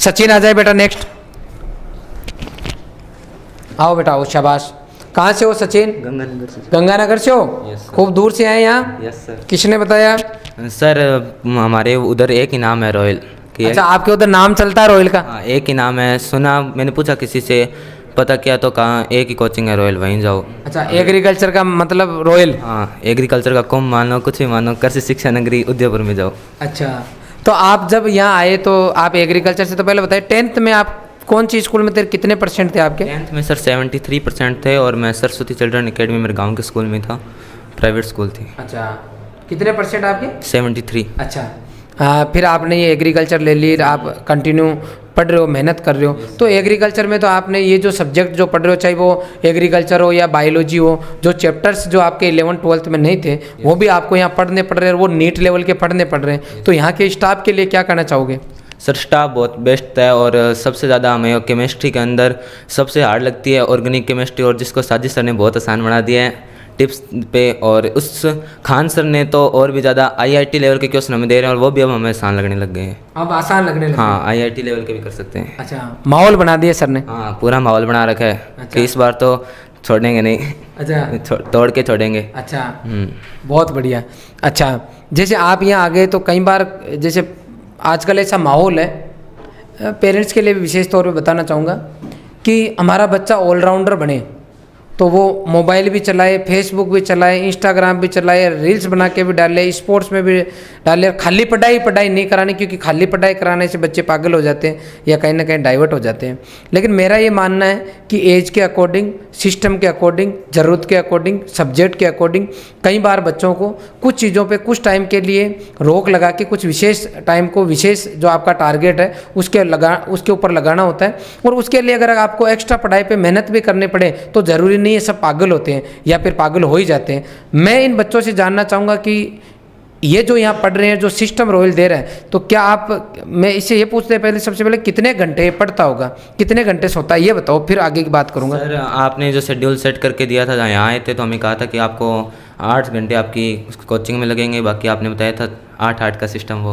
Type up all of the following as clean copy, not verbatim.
सचिन आ जाए बेटा नेक्स्ट। आओ बेटा आओ, शाबाश। कहाँ से हो सचिन? गंगानगर से। गंगानगर से हो? Yes sir. खूब दूर से आए यहाँ? Yes sir. किसने बताया? सर हमारे उधर एक ही नाम है रॉयल कि अच्छा, आपके उधर नाम चलता है रॉयल का? हाँ एक ही नाम है, सुना, मैंने पूछा किसी से, पता किया तो कहाँ एक ही कोचिंग है रॉयल, वहीं जाओ। अच्छा, एग्रीकल्चर का मतलब रॉयल? हाँ एग्रीकल्चर का कुंभ मानो, कुछ भी मानो, कृषि शिक्षा नगरी उदयपुर में जाओ। अच्छा, तो आप जब यहाँ आए तो आप एग्रीकल्चर से, तो पहले बताइए 10th में आप कौन सी स्कूल में थे, कितने % थे आपके? 10th में सर 73% थे और मैं सरस्वती चिल्ड्रन एकेडमी मेरे गांव के स्कूल में था, प्राइवेट स्कूल थी। अच्छा, कितने % आपके? 73। अच्छा, फिर आपने ये एग्रीकल्चर ले ली, आप कंटिन्यू पढ़ रहे हो, मेहनत कर रहे हो। तो एग्रीकल्चर में तो आपने ये जो सब्जेक्ट जो पढ़ रहे हो, चाहे वो एग्रीकल्चर हो या बायोलॉजी हो, जो चैप्टर्स जो आपके 11th 12th में नहीं थे वो भी आपको यहाँ पढ़ने पड़ रहे हैं, वो नीट लेवल के पढ़ने पड़ रहे हैं। तो यहाँ के स्टाफ के लिए क्या कहना चाहोगे? सर स्टाफ बहुत बेस्ट है और सबसे ज़्यादा हमें केमिस्ट्री के अंदर सबसे हार्ड लगती है ऑर्गेनिक केमिस्ट्री, और जिसको साजिद सर ने बहुत आसान बना दिया है टिप्स पे। और उस खान सर ने तो और भी ज़्यादा IIT लेवल के क्वेश्चन हमें दे रहे हैं और वो भी अब हमें आसान लगने लग गए हैं। अब आसान लगने लगे? हाँ IIT लेवल के भी कर सकते हैं। अच्छा, माहौल बना दिया सर ने? हाँ पूरा माहौल बना रखा है। अच्छा। कि इस बार तो छोड़ेंगे नहीं। अच्छा, तोड़ के छोड़ेंगे। अच्छा, बहुत बढ़िया। अच्छा, जैसे आप यहाँ आ गए तो कई बार, जैसे आजकल ऐसा माहौल है, पेरेंट्स के लिए भी विशेष तौर पे बताना चाहूँगा कि हमारा बच्चा ऑलराउंडर बने, तो वो मोबाइल भी चलाए, फेसबुक भी चलाए, इंस्टाग्राम भी चलाए, रील्स बना के भी डाले, स्पोर्ट्स में भी डाले। खाली पढ़ाई नहीं करानी, क्योंकि खाली पढ़ाई कराने से बच्चे पागल हो जाते हैं या कहीं ना कहीं डाइवर्ट हो जाते हैं। लेकिन मेरा ये मानना है कि एज के अकॉर्डिंग, सिस्टम के अकॉर्डिंग, ज़रूरत के अकॉर्डिंग, सब्जेक्ट के अकॉर्डिंग कई बार बच्चों को कुछ चीज़ों पे कुछ टाइम के लिए रोक लगा के, कुछ विशेष टाइम को, विशेष जो आपका टारगेट है उसके ऊपर लगाना होता है। और उसके लिए अगर आपको एक्स्ट्रा पढ़ाई पे मेहनत भी करनी पड़े तो ज़रूरी नहीं है सब पागल होते हैं या फिर पागल हो ही जाते हैं। मैं इन बच्चों से जानना चाहूँगा कि ये जो यहाँ पढ़ रहे हैं, जो सिस्टम रॉयल दे रहा है, तो क्या आप, मैं इससे ये पूछते हैं पहले, सबसे पहले कितने घंटे पढ़ता होगा, कितने घंटे सोता है, ये बताओ, फिर आगे की बात करूँगा। सर आपने जो शेड्यूल सेट करके दिया था, यहाँ आए थे तो हमें कहा था कि आपको 8 घंटे आपकी कोचिंग में लगेंगे, बाकी आपने बताया था 8 का सिस्टम,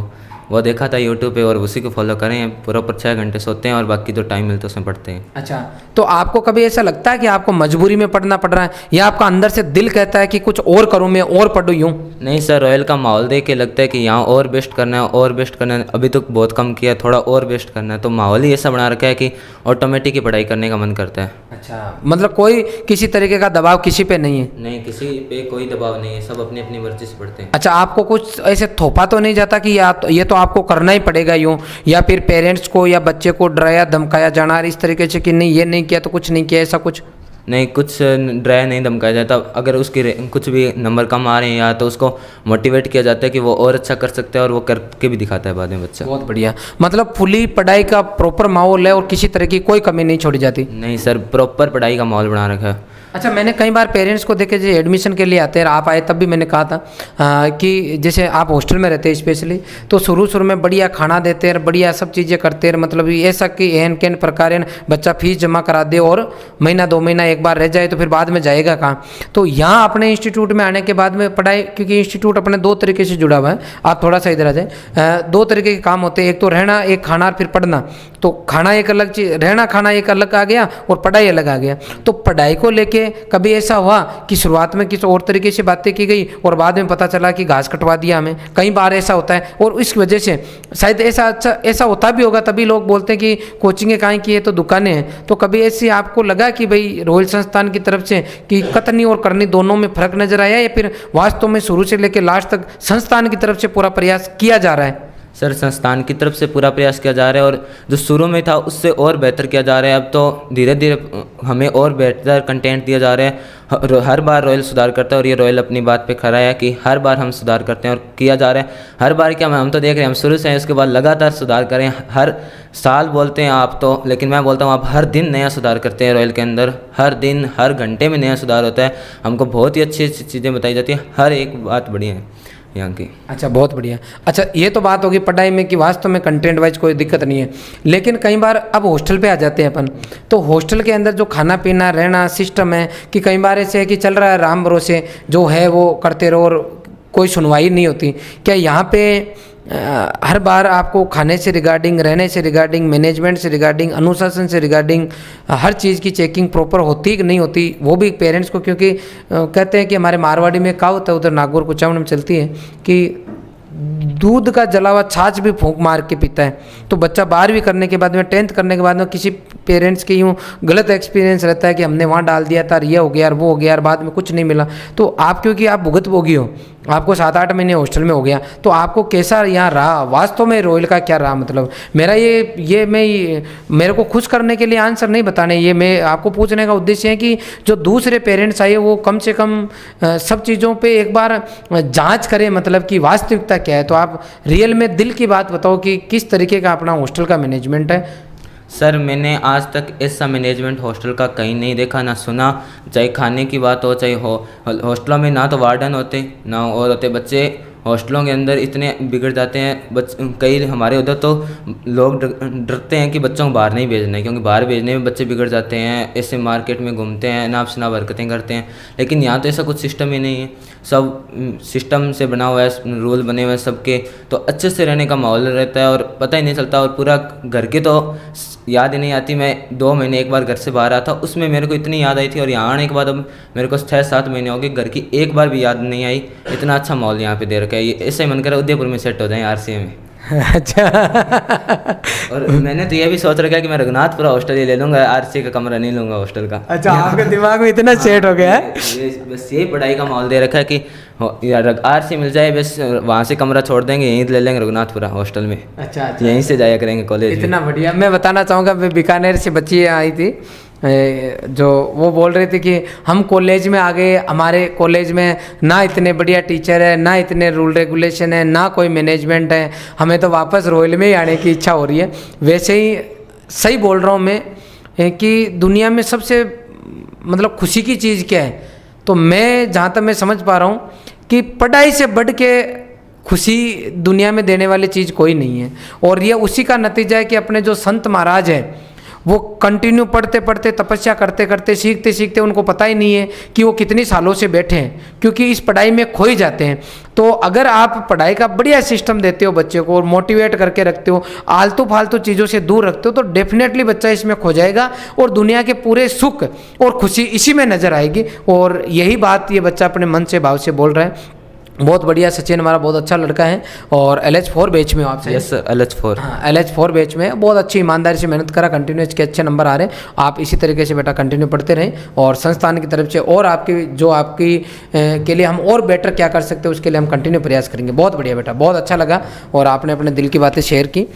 वो देखा था यूट्यूब पे और उसी को फॉलो करें। प्रॉपर 6 घंटे सोते हैं और बाकी जो टाइम मिलता है उसमें पढ़ते हैं। अच्छा, तो आपको कभी ऐसा लगता है कि आपको मजबूरी में पढ़ना पड़ रहा है, या आपका अंदर से दिल कहता है कि कुछ और करूँ, मैं और पढ़ूँ यूँ? नहीं सर, रॉयल का माहौल देख के लगता है कि यहाँ और बेस्ट करना है, और बेस्ट करना है। अभी तो बहुत कम किया, थोड़ा और बेस्ट करना है, तो माहौल ही ऐसा बना रखा है कि ऑटोमेटिक ही पढ़ाई करने का मन करता है। अच्छा, मतलब कोई किसी तरीके का दबाव किसी पे नहीं है? नहीं, किसी पे कोई दबाव नहीं है, सब अपनी अपनी मर्जी से पढ़ते हैं। अच्छा, आपको कुछ ऐसे थोपा तो नहीं जाता कि ये तो आपको करना ही पड़ेगा यूँ, या फिर पेरेंट्स को या बच्चे को डराया धमकाया जाना इस तरीके से कि नहीं ये नहीं किया तो कुछ नहीं किया, ऐसा कुछ? नहीं, कुछ डराया नहीं धमकाया जाता। अगर उसके कुछ भी नंबर कम आ रहे हैं या तो उसको मोटिवेट किया जाता है कि वो और अच्छा कर सकता है, और वो करके भी दिखाता है बाद में बच्चा। बहुत बढ़िया, मतलब फुली पढ़ाई का प्रॉपर माहौल है और किसी तरह की कोई कमी नहीं छोड़ी जाती? नहीं सर, प्रॉपर पढ़ाई का माहौल बना रखा है। अच्छा, मैंने कई बार पेरेंट्स को देखे जो एडमिशन के लिए आते हैं, आप आए तब भी मैंने कहा था कि जैसे आप हॉस्टल में रहते हैं स्पेशली, तो शुरू में बढ़िया खाना देते हैं, बढ़िया सब चीज़ें करते हैं, मतलब ऐसा कि एहन कैन प्रकार बच्चा फीस जमा करा दे और महीना 2 महीना एक बार रह जाए तो फिर बाद में जाएगा कहाँ। तो यहाँ अपने इंस्टीट्यूट में आने के बाद में पढ़ाई, क्योंकि इंस्टीट्यूट अपने 2 तरीके से जुड़ा हुआ है, आप थोड़ा सा इधर आ जाए, 2 तरीके के काम होते हैं, एक तो रहना, एक खाना, फिर पढ़ना। तो खाना एक अलग चीज़, रहना खाना एक अलग आ गया और पढ़ाई अलग आ गया। तो पढ़ाई को लेके कभी ऐसा हुआ कि शुरुआत में किसी और तरीके से बातें की गई और बाद में पता चला कि घास कटवा दिया हमें? कई बार ऐसा होता है और इस वजह से शायद ऐसा होता भी होगा, तभी लोग बोलते हैं कि कोचिंगें काहे की है तो दुकानें हैं। तो कभी ऐसे आपको लगा कि भाई रॉयल संस्थान की तरफ से कि कतनी और करनी दोनों में फ़र्क नजर आया, या फिर वास्तव में शुरू से लेकर लास्ट तक संस्थान की तरफ से पूरा प्रयास किया जा रहा है? सर संस्थान की तरफ से पूरा प्रयास किया जा रहा है, और जो शुरू में था उससे और बेहतर किया जा रहा है। अब तो धीरे धीरे हमें और बेहतर कंटेंट दिया जा रहा है। हर बार रॉयल सुधार करता है और ये रॉयल अपनी बात पे खड़ा है कि हर बार हम सुधार करते हैं और किया जा रहा है। हर बार क्या, हम तो देख रहे हैं, हम शुरू से हैं, उसके बाद लगातार सुधार करें। हर साल बोलते हैं आप तो, लेकिन मैं बोलता हूँ आप हर दिन नया सुधार करते हैं रॉयल के अंदर। हर दिन, हर घंटे में नया सुधार होता है। हमको बहुत ही अच्छी अच्छी चीज़ें बताई जाती हैं, हर एक बात बढ़िया है यहाँ की। अच्छा, बहुत बढ़िया। अच्छा, ये तो बात होगी पढ़ाई में कि वास्तव में कंटेंट वाइज कोई दिक्कत नहीं है, लेकिन कई बार अब हॉस्टल पे आ जाते हैं अपन, तो हॉस्टल के अंदर जो खाना पीना रहना सिस्टम है कि कई बार ऐसे है कि चल रहा है राम भरोसे जो है वो करते रहो और कोई सुनवाई नहीं होती। क्या यहाँ पे हर बार आपको खाने से रिगार्डिंग, रहने से रिगार्डिंग, मैनेजमेंट से रिगार्डिंग, अनुशासन से रिगार्डिंग हर चीज़ की चेकिंग प्रॉपर होती कि नहीं होती, वो भी पेरेंट्स को, क्योंकि कहते हैं कि हमारे मारवाड़ी में कहावत है, उधर नागौर कुचामन में चलती है कि दूध का जला हुआ छाछ भी फूंक मार के पीता है। तो बच्चा 12वीं करने के बाद में, 10th करने के बाद में किसी पेरेंट्स के यूँ गलत एक्सपीरियंस रहता है कि हमने वहाँ डाल दिया था, ये हो गया यार, वो हो गया यार, बाद में कुछ नहीं मिला। तो आप, क्योंकि आप भुगतभोगी हो, आपको 7-8 महीने हॉस्टल में हो गया, तो आपको कैसा यहाँ रहा वास्तव में, रॉयल का क्या रहा? मतलब मेरा मेरे को खुश करने के लिए आंसर नहीं बताने, ये मैं आपको पूछने का उद्देश्य है कि जो दूसरे पेरेंट्स आए वो कम से कम सब चीज़ों पे एक बार जांच करें, मतलब कि वास्तविकता क्या है। तो आप रियल में दिल की बात बताओ कि किस तरीके का अपना हॉस्टल का मैनेजमेंट है। सर मैंने आज तक ऐसा मैनेजमेंट हॉस्टल का कहीं नहीं देखा, ना सुना। चाहे खाने की बात हो, चाहे हॉस्टलों में ना तो वार्डन होते ना और होते। बच्चे हॉस्टलों के अंदर इतने बिगड़ जाते हैं, कई हमारे उधर तो लोग डरते हैं कि बच्चों को बाहर नहीं भेजना है, क्योंकि बाहर भेजने में बच्चे बिगड़ जाते हैं, ऐसे मार्केट में घूमते हैं, नाप शनाप हरकतें करते हैं। लेकिन यहाँ तो ऐसा कुछ सिस्टम ही नहीं है, सब सिस्टम से बना हुआ है, रूल बने हुए हैं सबके, तो अच्छे से रहने का माहौल रहता है और पता ही नहीं चलता। और पूरा घर की तो याद ही नहीं आती। मैं 2 महीने एक बार घर से बाहर आया था, उसमें मेरे को इतनी याद आई थी, और यहाँ आने के बाद अब मेरे को 6-7 महीने हो गए, घर की एक बार भी याद नहीं आई। इतना अच्छा माहौल यहाँ पे दे रखा है, ये ऐसे ही मन कर उदयपुर में सेट हो जाए, RCA में। अच्छा। और मैंने तो ये भी सोच रखा है कि मैं रघुनाथपुरा हॉस्टल ही ले लूँगा, RCA का कमरा नहीं लूँगा हॉस्टल का। अच्छा, आपके दिमाग में इतना सेट हो गया है। बस यही पढ़ाई का माहौल दे रखा है कि यार RCA मिल जाए, बस वहाँ से कमरा छोड़ देंगे, यहीं ले लेंगे रघुनाथपुरा हॉस्टल में। अच्छा, यहीं से जाया करेंगे कॉलेज। इतना बढ़िया। मैं बताना चाहूँगा, बीकानेर से बच्ची आई थी, जो वो बोल रही थी कि हम कॉलेज में आ गए, हमारे कॉलेज में ना इतने बढ़िया टीचर है, ना इतने रूल रेगुलेशन है, ना कोई मैनेजमेंट है, हमें तो वापस रॉयल में ही आने की इच्छा हो रही है। वैसे ही सही बोल रहा हूँ मैं कि दुनिया में सबसे मतलब खुशी की चीज़ क्या है, तो मैं जहाँ तक मैं समझ पा रहा हूँ कि पढ़ाई से बढ़ के खुशी दुनिया में देने वाली चीज़ कोई नहीं है। और ये उसी का नतीजा है कि अपने जो संत महाराज हैं वो कंटिन्यू पढ़ते पढ़ते, तपस्या करते करते, सीखते सीखते, उनको पता ही नहीं है कि वो कितनी सालों से बैठे हैं, क्योंकि इस पढ़ाई में खो ही जाते हैं। तो अगर आप पढ़ाई का बढ़िया सिस्टम देते हो बच्चे को और मोटिवेट करके रखते हो, आलतू फालतू चीज़ों से दूर रखते हो, तो डेफिनेटली बच्चा इसमें खो जाएगा और दुनिया के पूरे सुख और खुशी इसी में नज़र आएगी। और यही बात ये बच्चा अपने मन से, भाव से बोल रहा है। बहुत बढ़िया। सचिन हमारा बहुत अच्छा लड़का है और LH4 बैच में आपसे। Yes sir, LH4। हाँ, LH4 बैच में बहुत अच्छी ईमानदारी से मेहनत करा, कंटिन्यूस के अच्छे नंबर आ रहे हैं। आप इसी तरीके से बेटा कंटिन्यू पढ़ते रहें और संस्थान की तरफ से और आपकी जो आपकी के लिए हम और बेटर क्या कर सकते हैं उसके लिए हम कंटिन्यू प्रयास करेंगे। बहुत बढ़िया बेटा, बहुत अच्छा लगा और आपने अपने दिल की बातें शेयर की।